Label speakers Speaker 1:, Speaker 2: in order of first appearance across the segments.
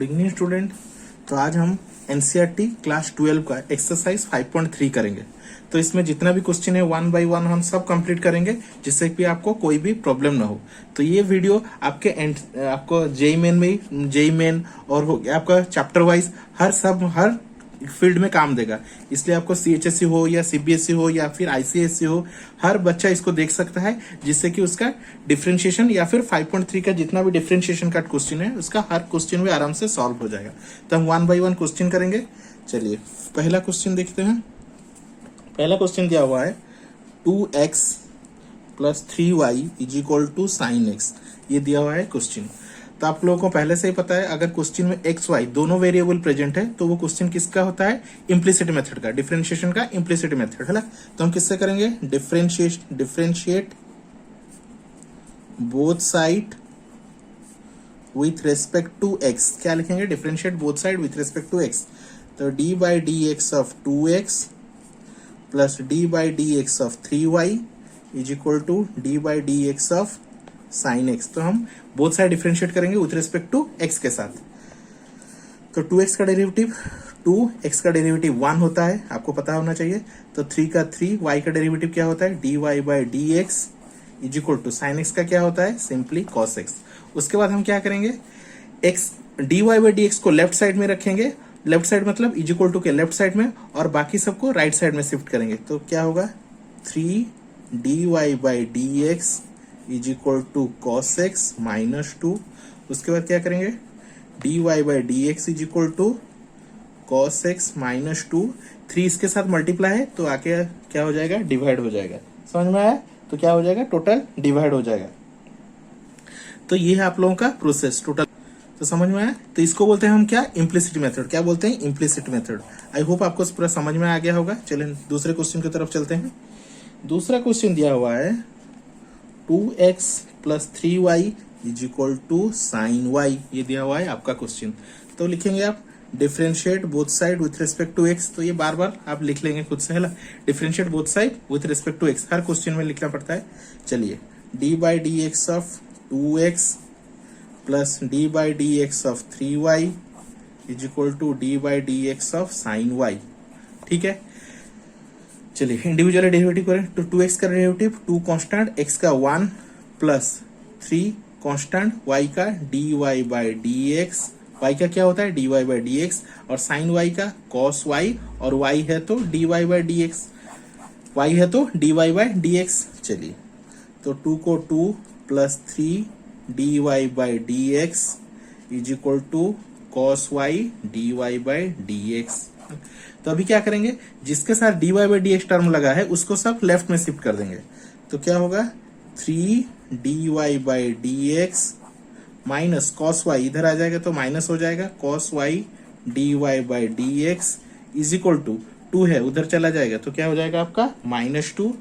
Speaker 1: Good evening student. तो आज हम एनसीईआरटी क्लास 12 का एक्सरसाइज 5.3 करेंगे। तो इसमें जितना भी क्वेश्चन है 1 बाय 1 हम सब कंप्लीट करेंगे, जिससे कि आपको कोई भी प्रॉब्लम ना हो। तो ये वीडियो आपको जेई मेन और हो गया आपका चैप्टर वाइज हर फील्ड में काम देगा। इसलिए आपको सीएचएससी हो या सीबीएसई हो या फिर आईसीएसई हो, हर बच्चा इसको देख सकता है, जिससे कि उसका डिफरेंशिएशन या फिर 5.3 का जितना भी डिफरेंशिएशन का क्वेश्चन है उसका हर क्वेश्चन में आराम से सॉल्व हो जाएगा। तो हम 1 बाय 1 क्वेश्चन करेंगे। चलिए पहला क्वेश्चन देखते हैं। पहला क्वेश्चन दिया हुआ है 2x plus 3y is equal to sine x. ये दिया हुआ है क्वेश्चन। तो आप लोगों को पहले से ही पता है, अगर क्वेश्चन में एक्स वाई दोनों वेरिएबल प्रेजेंट है तो वो क्वेश्चन किसका होता है, इम्प्लिसिट मेथड का, डिफरेंशिएशन का इम्प्लिसिट मेथड है ना। तो हम किससे करेंगे, differentiate both side with respect to x. क्या लिखेंगे, differentiate both side with respect to x. तो d by d x of 2x plus d by d x of 3y is equal to d by d x of sine x. तो हम both side differentiate करेंगे with respect to x के साथ। तो 2x का derivative 2x का derivative 1 होता है, आपको पता होना चाहिए। तो 3 का 3, y का डेरिवेटिव क्या होता है, dy by d x is equal to sine x का क्या होता है, सिंपली cos x। उसके बाद हम क्या करेंगे, x dy by d x को लेफ्ट साइड में रखेंगे, लेफ्ट साइड मतलब इज इक्वल टू के लेफ्ट साइड में, और बाकी सबको राइट साइड में शिफ्ट करेंगे। तो क्या होगा, 3 dy by d x is equal to cos x minus 2। उसके बाद क्या करेंगे, dy by d x is equal to cos x minus 2। 3 इसके साथ मल्टीप्लाई है तो आके क्या हो जाएगा, डिवाइड हो जाएगा। समझ में आया, तो क्या हो जाएगा, टोटल डिवाइड हो जाएगा। तो ये है आप लोगों का प्रोसेस टोटल। तो समझ में आया। तो इसको बोलते हैं हम क्या, इम्प्लिसिट मेथड। क्या बोलते हैं, इम्प्लिसिट मेथड। आई होप आपको पूरा समझ में आ गया होगा। चलिए दूसरे क्वेश्चन की तरफ चलते हैं। दूसरा क्वेश्चन दिया हुआ है 2x plus 3y is equal to sine y। ये दिया हुआ है आपका क्वेश्चन। तो लिखेंगे आप differentiate both side with respect to x। तो ये बार बार आप लिख लेंगे खुद से, है ना। Differentiate both side with respect to x हर क्वेश्चन में लिखना पड़ता है। चलिए d by d x of 2x plus d by d x of 3y is equal to d by d x of sine y। ठीक है, चलिए individual derivative करें। तो 2x का डेरिवेटिव 2 कांस्टेंट, x का 1 प्लस 3 कांस्टेंट, y का dy by d x. y का क्या होता है, dy बाई डी एक्स, और साइन y का cos y, और y है तो dy by d x, y है तो dy बाई डी एक्स। चलिए तो 2 को 2 plus 3 dy by d x is equal to cos y dy by d x. तो अभी क्या करेंगे, जिसके साथ dy by d x term लगा है उसको सब लेफ्ट में शिफ्ट कर देंगे। तो क्या होगा, 3 dy by d x minus cos y, इधर आ जाएगा तो माइनस हो जाएगा, cos y dy by d x is equal to 2 है उधर चला जाएगा तो क्या हो जाएगा आपका -2।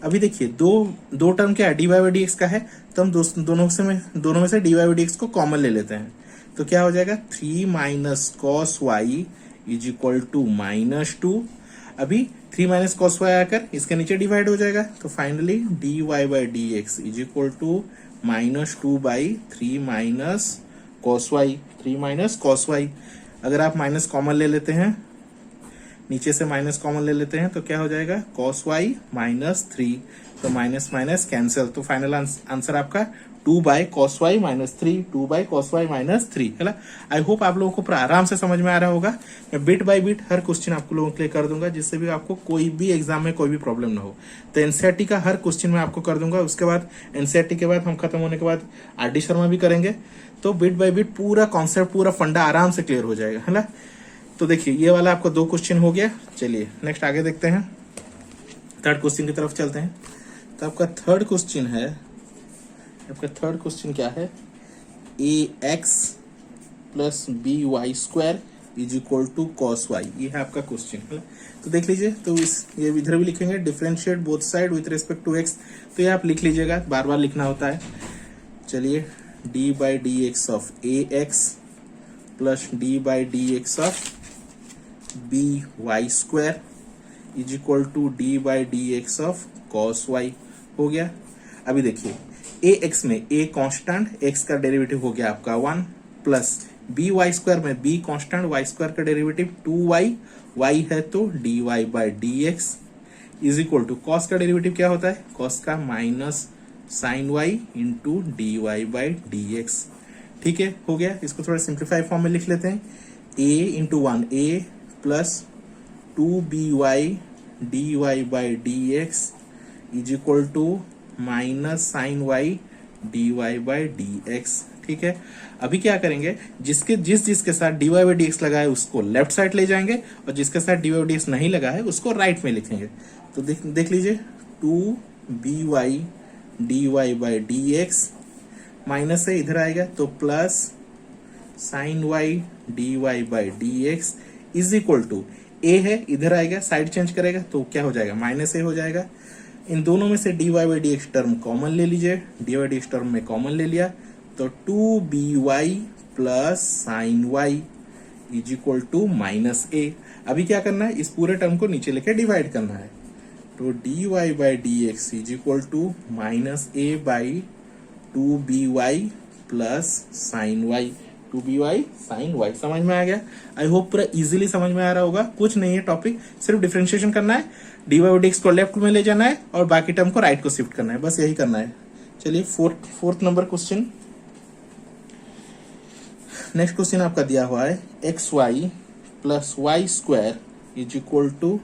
Speaker 1: अभी देखिए दो टर्म क्या है, dy बाई डी एक्स का है, तो हम दोनों में से dy बाई डी एक्स को कॉमन ले लेते हैं। तो क्या हो जाएगा, 3 minus cos y is equal to -2। अभी 3 माइनस कॉस वाई आकर इसके नीचे डिवाइड हो जाएगा। तो finally dy by d x is equal to -2 by 3 minus cos y, 3 minus cos y. अगर आप माइनस कॉमन ले लेते हैं, नीचे से माइनस कॉमन ले लेते हैं तो क्या हो जाएगा, cos y -3। तो माइनस माइनस कैंसिल। तो फाइनल आंसर आपका 2 by cos y -3, 2 by cos y -3, है ना। आई होप आप लोगों को पूरा आराम से समझ में आ रहा होगा। मैं bit by bit her question आपको लोगों के लिए कर दूंगा, जिससे भी आपको कोई भी एग्जाम में कोई भी प्रॉब्लम ना हो। तो एनसीईआरटी का हर क्वेश्चन मैं आपको कर दूंगा। उसके बाद एनसीईआरटी के बाद हम खत्म होने के बाद आरडी शर्मा भी करेंगे। तो बिट बाय बिट पूरा कॉन्सेप्ट, पूरा फंडा आराम से क्लियर हो जाएगा, है ना। तो देखिए ये वाला आपको 2 क्वेश्चन हो गया। चलिए नेक्स्ट आगे देखते हैं, थर्ड क्वेश्चन की तरफ चलते हैं। तो आपका थर्ड क्वेश्चन है, आपका थर्ड क्वेश्चन क्या है, ax plus b y square is equal to cos y. ये है आपका क्वेश्चन, है। तो देख लीजिए, तो ये इधर भी लिखेंगे differentiate both side with respect to x। तो ये आप लिख लीजिएगा, बार बार लिखना होता है। चलिए d by d x of ax plus d by d x of b y square is equal to d by d x of cos y हो गया। अभी देखिए ax में a कांस्टेंट, x का डेरिवेटिव हो गया आपका 1 प्लस बी वाई स्क्वायर में बी कांस्टेंट, वाई स्क्वायर का डेरिवेटिव 2y, y है तो dy by d x is equal to cos का डेरिवेटिव क्या होता है, कॉस का minus sine y into d y by d x. ठीक है, हो गया। इसको थोड़ा सिंप्लीफाई फॉर्म में लिख लेते हैं, a into one a plus 2by dy by d x is equal to minus sine y dy by d x. ठीक है, अभी क्या करेंगे, जिसके साथ dy बाई डी एक्स लगा है उसको लेफ्ट साइड ले जाएंगे और जिसके साथ dy बाई डी एक्स नहीं लगा है उसको राइट में लिखेंगे। तो देख लीजिए 2by dy by d x minus से इधर आएगा तो plus sine y d y by d x is equal to a है, इधर आएगा साइड चेंज करेगा तो क्या हो जाएगा, माइनस ए हो जाएगा। इन दोनों में से dy by d x term common ले लीजिए, dy by d x term में कॉमन ले लिया तो 2by plus sine y is equal to minus a. अभी क्या करना है, इस पूरे टर्म को नीचे लेके डिवाइड करना है तो dy by d x is equal to minus a by 2by plus sine y, 2by sine y. समझ में आ गया? आई होप पूरा इजीली समझ में आ रहा होगा। कुछ नहीं है टॉपिक, सिर्फ डिफरेंशिएशन करना है, dy बाई डी एक्स को लेफ्ट में ले जाना है और बाकी टर्म को राइट को शिफ्ट करना है, बस यही करना है। चलिए fourth number question. Next question आपका दिया हुआ है xy plus y square is equal to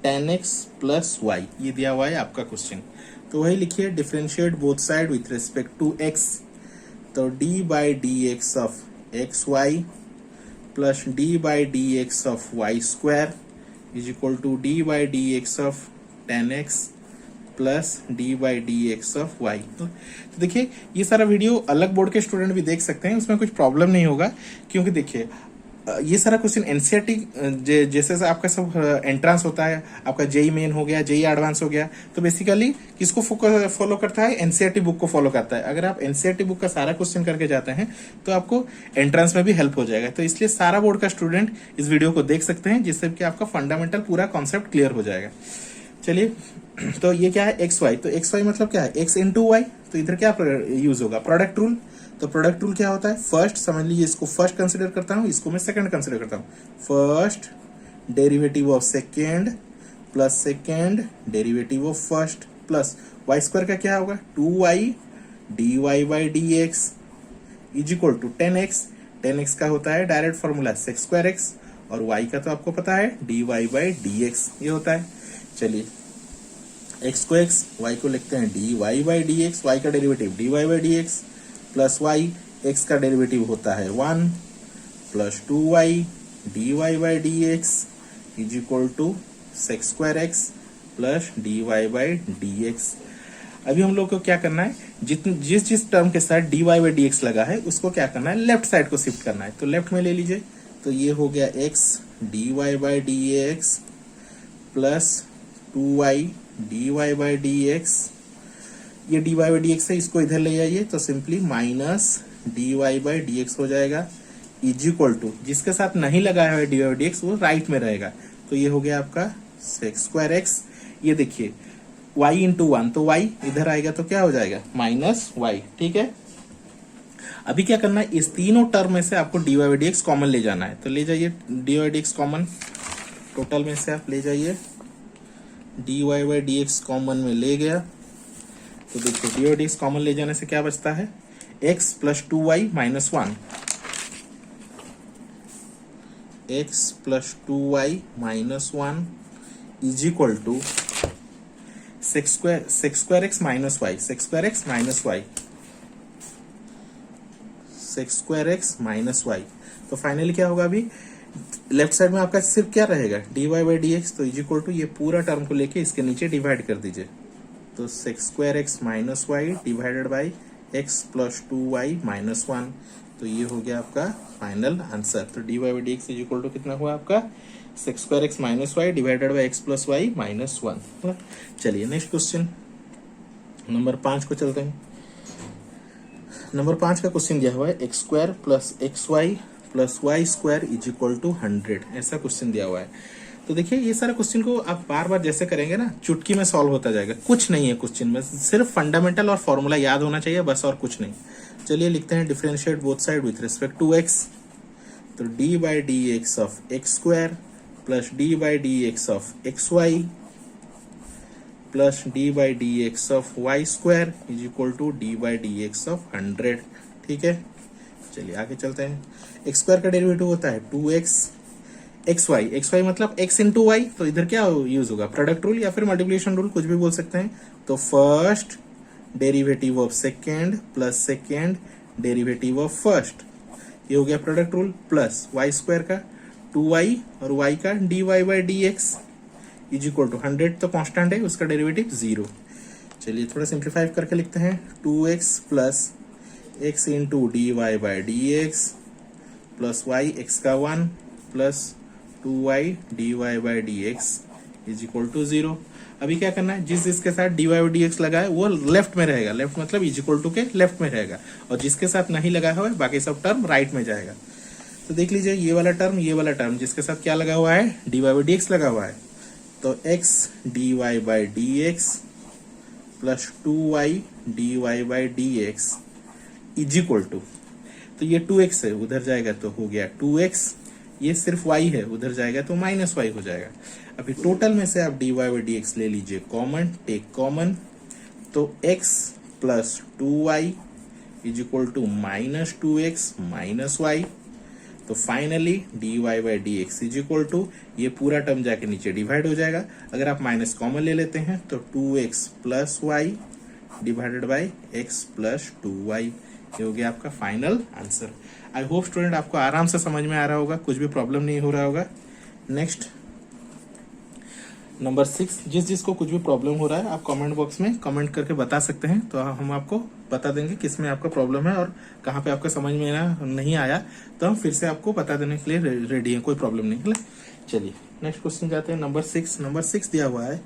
Speaker 1: 10x plus y, ये दिया हुआ है आपका क्वेश्चन। तो वही लिखिए, differentiate both side with respect to x, तो d by d x of x y plus d by d x of y square is equal to d by d x of 10x plus d by d x of Y. तो देखिए ये सारा video अलग board के student भी देख सकते हैं, उसमें कुछ प्रॉब्लम नहीं होगा, क्योंकि देखिए ये सारा क्वेश्चन एनसीईआरटी जैसे आपका सब एंट्रेंस होता है, आपका जेई मेन हो गया, जेई एडवांस हो गया, तो बेसिकली किसको फॉलो करता है, एनसीईआरटी बुक को फॉलो करता है। अगर आप एनसीईआरटी बुक का सारा क्वेश्चन करके जाते हैं तो आपको एंट्रेंस में भी हेल्प हो जाएगा। तो इसलिए सारा बोर्ड का स्टूडेंट इस वीडियो को देख सकते हैं, जिससे कि आपका फंडामेंटल पूरा कॉन्सेप्ट क्लियर हो जाएगा। चलिए, तो ये क्या है एक्स वाई, तो एक्स वाई मतलब क्या है, एक्स इंटू वाई, तो इधर क्या यूज होगा, प्रोडक्ट रूल। तो प्रोडक्ट रूल क्या होता है, फर्स्ट समझ लीजिए, इसको फर्स्ट कंसिडर करता हूं, इसको मैं सेकंड कंसिडर करता हूं। First derivative of second plus second derivative of first plus y square का क्या होगा, 2y dy by d x is equal to 10x। 10x का होता है direct formula sec square x, और y का तो आपको पता है dy बाई डी एक्स, ये होता है। चलिए, x को x, y को लिखते हैं dy by d x, y का derivative dy by d x plus y, x का डेरिवेटिव होता है 1 plus 2y dy by d x is equal to sec square x plus dy by d x. अभी हम लोग को क्या करना है, जिस टर्म के साथ dy बाई डी एक्स लगा है उसको क्या करना है, लेफ्ट साइड को शिफ्ट करना है। तो लेफ्ट में ले लीजिए, तो ये हो गया x dy by d x plus 2y dy by d x, ये dy बाई डी एक्स है, इसको इधर ले जाइए तो simply minus dy by d x हो जाएगा इज इक्वल टू, जिसके साथ नहीं लगाया हुआ है dy बाई डी एक्स वो राइट में रहेगा, तो ये हो गया आपका सेक्स स्क्वायर एक्स। ये देखिए y इंटू 1, तो y इधर आएगा तो क्या हो जाएगा, माइनस y। ठीक है, अभी क्या करना है, इस तीनों टर्म में से आपको dy by d x common ले जाना है, तो ले जाइए dy by d x common, total में से आप ले जाइए, dy by d x common में ले गया, तो देखिए dy by d x common ले जाने से क्या बचता है, x plus 2y minus 1, x plus 2y minus 1 is equal to sec square x minus y, sec square x minus y, sec square x minus y. तो finally क्या होगा, अभी लेफ्ट साइड में आपका सिर्फ क्या रहेगा, dy बाई डी एक्स, तो इज इक्वल टू ये पूरा टर्म को लेके इसके नीचे डिवाइड कर दीजिए, तो sec square x minus y divided by x plus 2y minus 1, तो ये हो गया आपका फाइनल आंसर। तो dy by d x is equal to कितना हुआ आपका, sec square x minus y divided by x plus y minus 1। चलिए नेक्स्ट क्वेश्चन नंबर 5 को चलते हैं। नंबर 5 का क्वेश्चन दिया हुआ है x square plus x y plus y square is equal to 100, ऐसा क्वेश्चन दिया हुआ है। तो देखिए ये सारा क्वेश्चन को आप बार बार जैसे करेंगे ना, चुटकी में सॉल्व होता जाएगा, कुछ नहीं है क्वेश्चन में, सिर्फ फंडामेंटल और फॉर्मूला याद होना चाहिए बस, और कुछ नहीं। चलिए लिखते हैं, differentiate both side with respect to x, तो d by d x of x square plus d by d x of x y plus d by d x of y square is equal to d by d x of 100। ठीक है, चलिए आगे चलते हैं। X square का derivative होता है 2x x y मतलब x इंटू वाई, तो इधर क्या यूज होगा, प्रोडक्ट रूल या फिर मल्टीप्लिकेशन रूल, कुछ भी बोल सकते हैं। तो first derivative of second plus second derivative of first, ये हो गया product rule, plus y square का 2y और y का dy by d x is equal to 100, तो कांस्टेंट है, उसका डेरिवेटिव 0। चलिए थोड़ा सिंप्लीफाई करके लिखते हैं, 2x plus x into d y by d x plus y x का 1 plus 2y dy by d x is equal to 0। अभी क्या करना है, जिसके साथ dy बाई डी एक्स लगा है वो लेफ्ट में रहेगा, लेफ्ट मतलब इज इक्वल टू के लेफ्ट में रहेगा, और जिसके साथ नहीं लगा हुआ है बाकी सब टर्म राइट में जाएगा। तो देख लीजिए ये वाला टर्म जिसके साथ क्या लगा हुआ है, dy बाई डी एक्स लगा हुआ है, तो x dy by d x plus 2y dy by d x is equal to, तो ये 2x है उधर जाएगा तो हो गया 2x, ये सिर्फ y है उधर जाएगा तो माइनस y हो जाएगा। अभी टोटल में से आप dy बाई डी एक्स ले लीजिए कॉमन, टेक कॉमन, तो x plus 2y is equal to minus 2x minus y, तो finally dy by d x is equal to, ये पूरा टर्म जाके नीचे डिवाइड हो जाएगा। अगर आप माइनस कॉमन ले लेते हैं तो 2x plus y divided by x plus 2y, ये हो गया आपका final answer. I hope student आपको आराम से समझ में आ रहा होगा, कुछ भी प्रॉब्लम नहीं हो रहा होगा। नेक्स्ट नंबर 6, जिसको कुछ भी प्रॉब्लम हो रहा है आप कमेंट बॉक्स में कमेंट करके बता सकते हैं, तो हम आपको बता देंगे किस में आपका प्रॉब्लम है और कहाँ पे आपका समझ में नहीं आया, तो हम फिर से आपको बता देने के लिए रेडी है, कोई प्रॉब्लम नहीं है। चलिए नेक्स्ट क्वेश्चन जाते हैं, नंबर 6 दिया हुआ है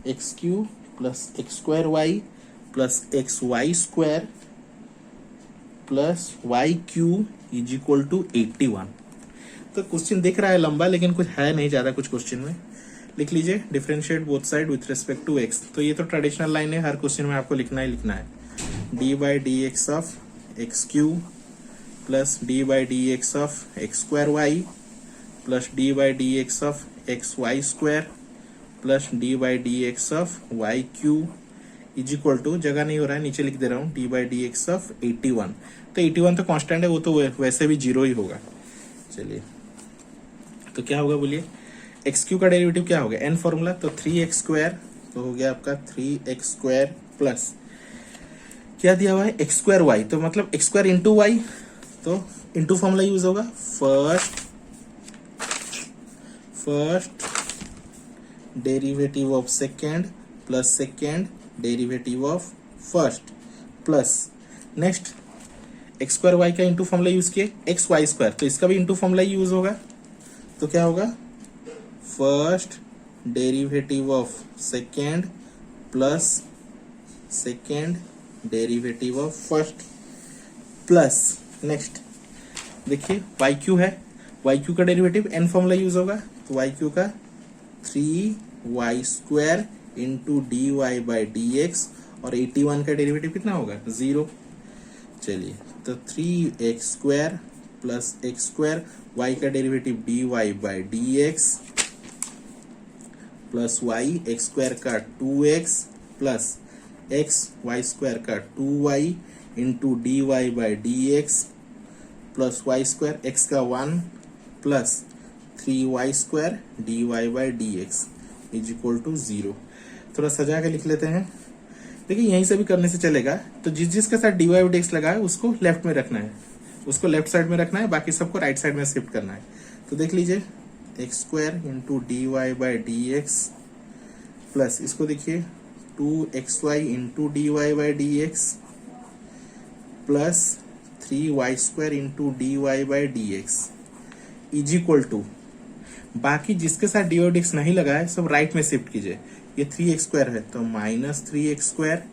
Speaker 1: x cube plus x square y plus x y square plus y cube is equal to 81। तो क्वेश्चन दिख रहा है लंबा, लेकिन कुछ है नहीं ज्यादा कुछ क्वेश्चन में। लिख लीजिए differentiate both side with respect to x, तो ये तो ट्रेडिशनल लाइन है, हर क्वेश्चन में आपको लिखना है। D by d x of x cube plus d by d x of x square y plus d by d x of x y square plus d by d x of y cube is equal to, जगह नहीं हो रहा है नीचे लिख दे रहा हूँ, D by d x of 81। तो 81 तो कांस्टेंट है, वो तो वैसे भी 0 ही होगा। चलिए तो क्या होगा बोलिए, एक्स क्यू का डेरिवेटिव क्या हो गया, एन फॉर्मूला, तो 3x स्क्वायर, तो हो गया आपका 3x स्क्वायर प्लस क्या दिया हुआ है एक्स स्क्वायर वाई, तो मतलब एक्स स्क्वायर इंटू वाई, तो इंटू फॉर्मूला यूज होगा, first derivative of second plus second derivative of first plus next x square y का इंटू फॉर्मूला यूज किए एक्स वाई स्क्वायर, तो इसका भी इंटू फॉर्मूला यूज होगा, तो क्या होगा first derivative of second plus second derivative of first plus next देखिए वाई क्यू है, वाई क्यू का डेरिवेटिव एन फॉर्मूला यूज होगा, तो वाई क्यू का 3y square into d y by d x, और 81 का डेरिवेटिव कितना होगा 0। चलिए तो 3x square plus x square, y का derivative dy by d x plus y x square का 2x plus x y square का 2y into d y by d x plus y square x का 1 plus 3y square d y by d x is equal to 0। थोड़ा सजा के लिख लेते हैं, देखिए यहीं से भी करने से चलेगा, तो जिसके साथ d y by d x लगा है उसको लेफ्ट में रखना है, उसको लेफ्ट साइड में रखना है, बाकी सबको राइट साइड में शिफ्ट करना है। तो देख लीजिए x square into d y by d x plus इसको देखिए 2xy into d y by d x plus 3y square into d y by d x is equal to, बाकी जिसके साथ डी वाई डी एक्स नहीं लगा है सब right में शिफ्ट कीजिए। ये 3x स्क्वायर है तो माइनस 3x स्क्वायर,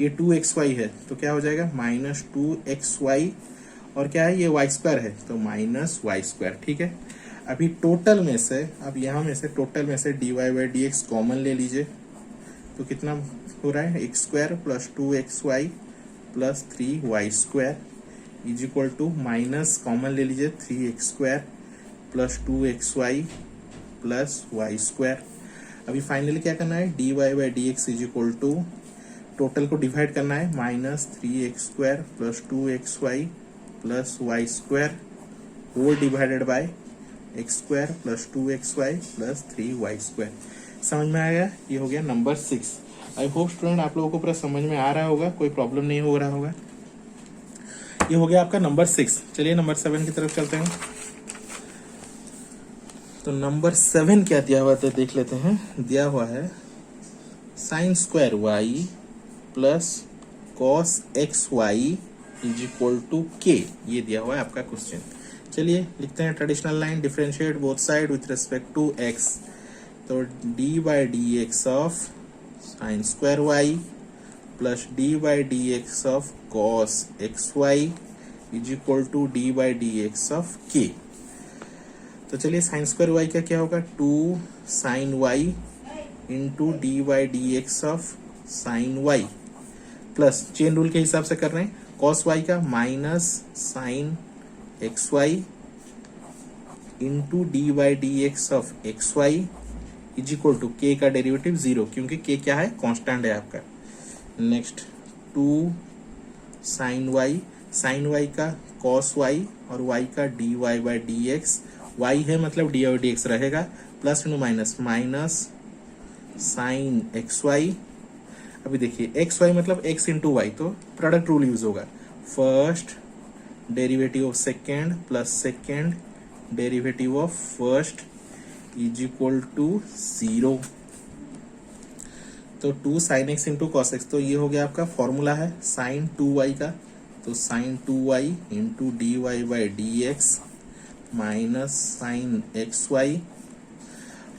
Speaker 1: ये 2xy है तो क्या हो जाएगा माइनस 2xy, और क्या है ये y स्क्वायर है तो माइनस y स्क्वायर। ठीक है, अभी टोटल में से अब यहाँ में से टोटल में से d y by d x common ले लीजिए, तो कितना हो रहा है x square plus 2xy plus 3y square is equal to minus common ले लीजिए 3x square plus 2xy plus y square. अभी फाइनली क्या करना है, dy by d x is equal to total को डिवाइड करना है, -3x² plus 2xy plus y square whole divided by x² plus 2xy plus 3y²। समझ में आया? ये हो गया नंबर 6। आई होप स्टूडेंट आप लोगों को पूरा समझ में आ रहा होगा, कोई प्रॉब्लम नहीं हो रहा होगा। ये हो गया आपका नंबर 6। चलिए नंबर 7 की तरफ चलते हैं। तो नंबर 7 क्या दिया हुआ है देख लेते हैं। दिया हुआ है sine square y plus cos x y is equal to k. ये दिया हुआ है आपका क्वेश्चन। चलिए लिखते हैं traditional line, differentiate both side with respect to x. तो d by d x of sine square y plus d by d x of cos x y is equal to d by d x of k. तो चलिए sign square y का क्या होगा, 2 sine y into d by d x of sine y plus chain rule के हिसाब से कर रहे हैं, कॉस वाई का minus sine x y into d by d x of x y is equal to k का derivative 0, क्योंकि के क्या है, कांस्टेंट है आपका। नेक्स्ट 2 साइन वाई का कॉस वाई और वाई का d y by d x, y है मतलब डी बाई डी एक्स रहेगा, plus into minus sine x y. अभी देखिए एक्स वाई मतलब एक्स इंटू वाई, तो प्रोडक्ट रूल यूज होगा, first derivative of second plus second derivative of first is equal to 0। तो 2 sine x into cos x, तो ये हो गया आपका फॉर्मूला है साइन 2y का, तो sine 2y into d y by d x minus sine x y,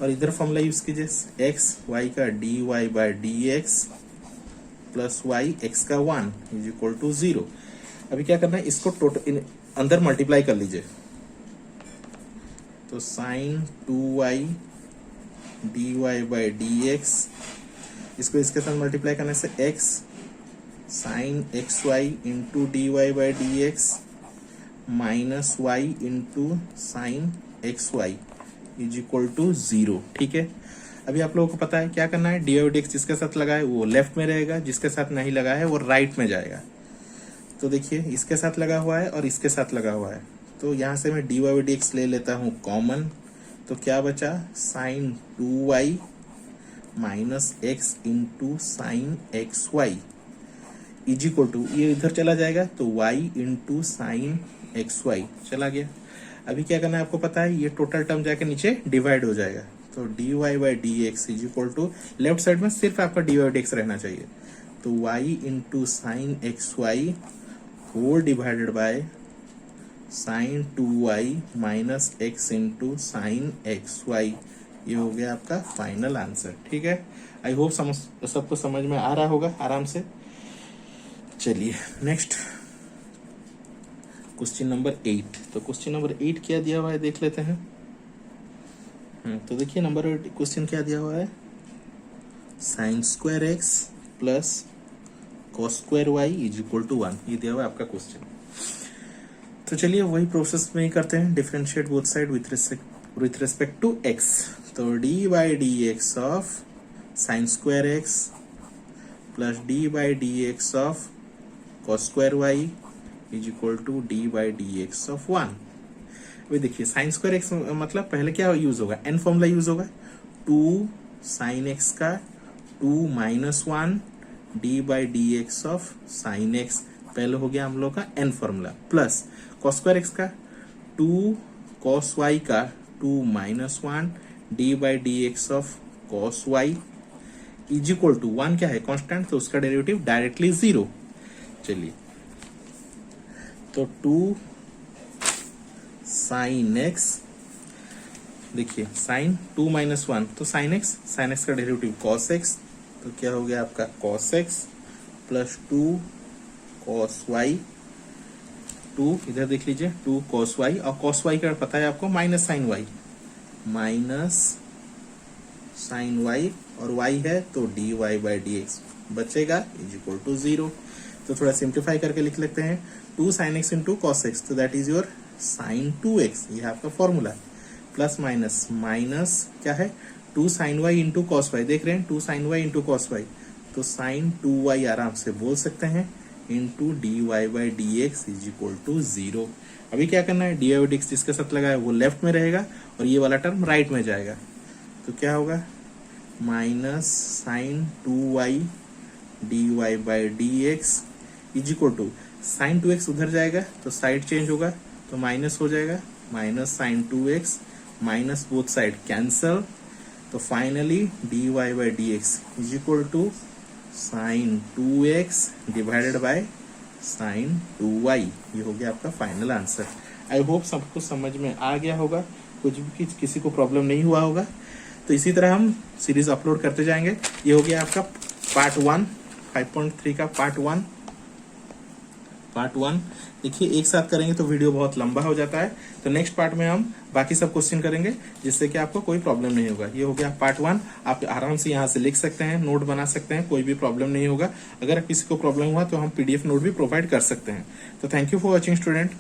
Speaker 1: और इधर फॉर्मूला यूज कीजिए एक्स वाई का d y by d x plus y x का 1 इज इक्वल टू 0। अभी क्या करना है, इसको टोटल अंदर मल्टीप्लाई कर लीजिए, तो sine 2y d y by d x, इसको इसके साथ मल्टीप्लाई करने से x sine x y into d y by d x minus y into sine x y is equal to 0। ठीक है, अभी आप लोगों को पता है क्या करना है, डी वाई डी एक्स जिसके साथ लगा है वो लेफ्ट में रहेगा, जिसके साथ नहीं लगा है वो राइट में जाएगा। तो देखिए इसके साथ लगा हुआ है और इसके साथ लगा हुआ है, तो यहाँ से मैं डी वाई डी एक्स ले लेता हूँ कॉमन, तो क्या बचा, sine 2y minus x into sine x y is equal to, ये इधर चला जाएगा तो y into sine x y चला गया। अभी क्या करना है आपको पता है, ये टोटल टर्म जाके नीचे डिवाइड हो जाएगा, तो d y by d x is equal to, left side में सिर्फ आपका डी वाई डी एक्स रहना चाहिए, तो y into sine x y whole divided by sine 2y minus x into sine x y. ये हो गया आपका फाइनल आंसर। ठीक है, आई होप सबको समझ में आ रहा होगा आराम से। चलिए नेक्स्ट क्वेश्चन नंबर 8। तो क्वेश्चन नंबर 8 क्या दिया हुआ है देख लेते हैं। तो देखिए नंबर 8 क्वेश्चन क्या दिया हुआ है, sine square x plus cos square y is equal to 1, ये दिया हुआ है आपका क्वेश्चन। तो चलिए वही प्रोसेस में ही करते हैं, differentiate both side with respect to x. तो d by d x of sine square x plus d by d x of cos square y is equal to d by d x of 1। अभी देखिए sign square x मतलब पहले क्या use होगा, N formula use होगा, 2 sine x का 2 minus 1 d by d x of sine x, पहले हो गया हम लोग का n formula, plus cos square x का 2 कॉस वाई का 2 minus 1 d by d x of cos y is equal to 1 क्या है कांस्टेंट, तो उसका डेरिवेटिव डायरेक्टली 0। चलिए तो 2 साइन एक्स, देखिए साइन 2 माइनस 1 तो साइन एक्स का डेरिवेटिव कॉस एक्स, तो क्या हो गया आपका cos x plus 2 cos y, 2 इधर देख लीजिए 2 कॉस वाई, और कॉस वाई का पता है आपको माइनस साइन वाई और वाई है तो d y by d x बचेगा इज इक्वल टू 0। तो थोड़ा सिंप्लीफाई करके लिख लेते हैं, 2 sine x into cos x, तो that is your sine 2x, ये आपका फॉर्मूला, प्लस माइनस माइनस क्या है 2 sin y into cos y, देख रहे हैं 2 sin y into cos y, तो साइन 2y आराम से बोल सकते हैं into d y by d x is equal to 0। अभी क्या करना है, डी वाई डी एक्स जिसके साथ लगा है वो लेफ्ट में रहेगा और ये वाला टर्म राइट में जाएगा, तो क्या होगा minus sine 2y d y by d x is equal to sine 2x उधर जाएगा तो साइड चेंज होगा तो माइनस हो जाएगा, minus sine 2x minus both side cancel, तो finally d y by d x is equal to sine 2x divided by sine 2y। ये हो गया आपका फाइनल आंसर। आई होप सबको समझ में आ गया होगा, कुछ भी किसी को प्रॉब्लम नहीं हुआ होगा। तो इसी तरह हम सीरीज अपलोड करते जाएंगे। ये हो गया आपका पार्ट 1 5.3 का पार्ट 1। देखिए एक साथ करेंगे तो वीडियो बहुत लंबा हो जाता है, तो नेक्स्ट पार्ट में हम बाकी सब क्वेश्चन करेंगे जिससे कि आपको कोई प्रॉब्लम नहीं होगा। ये हो गया पार्ट 1, आप आराम से यहाँ से लिख सकते हैं, नोट बना सकते हैं, कोई भी प्रॉब्लम नहीं होगा। अगर किसी को प्रॉब्लम हुआ तो हम PDF नोट भी प्रोवाइड कर सकते हैं। तो thank you for watching student.